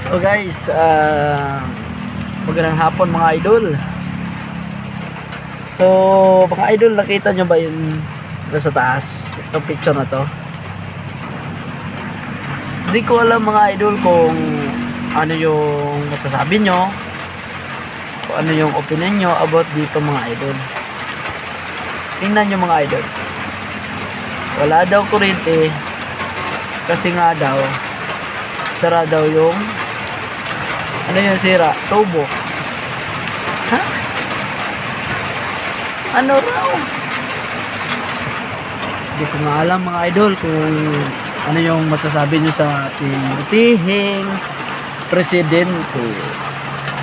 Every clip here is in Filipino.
So guys, magandang hapon mga idol. So mga idol, nakita nyo ba yung nasa taas? Itong picture na to. Hindi ko alam mga idol kung ano yung masasabi nyo, kung ano yung opinion nyo about dito mga idol. Tingnan nyo mga idol. Wala daw kuryente kasi nga daw sara daw yung ano yung sira? Tubo. Ha? Ano raw? Hindi ko nga alam mga idol kung ano yung masasabi nyo sa ating butihing presidente.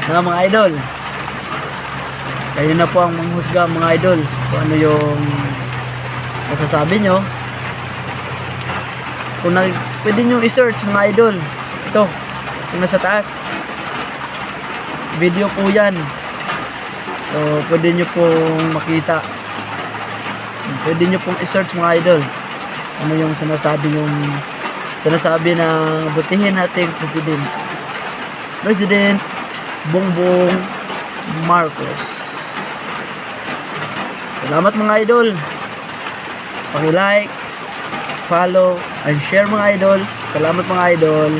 Mga idol, kayo na po ang manghusga mga idol kung ano yung masasabi nyo. Kung pwede nyo i-search mga idol, ito yung nasa taas, video po yan. So pwede nyo pong makita, pwede nyo pong i-search mga idol ano yung sinasabi ng butihin nating President Bongbong Marcos. Salamat mga idol. Paki-like, follow, and share mga idol. Salamat mga idol.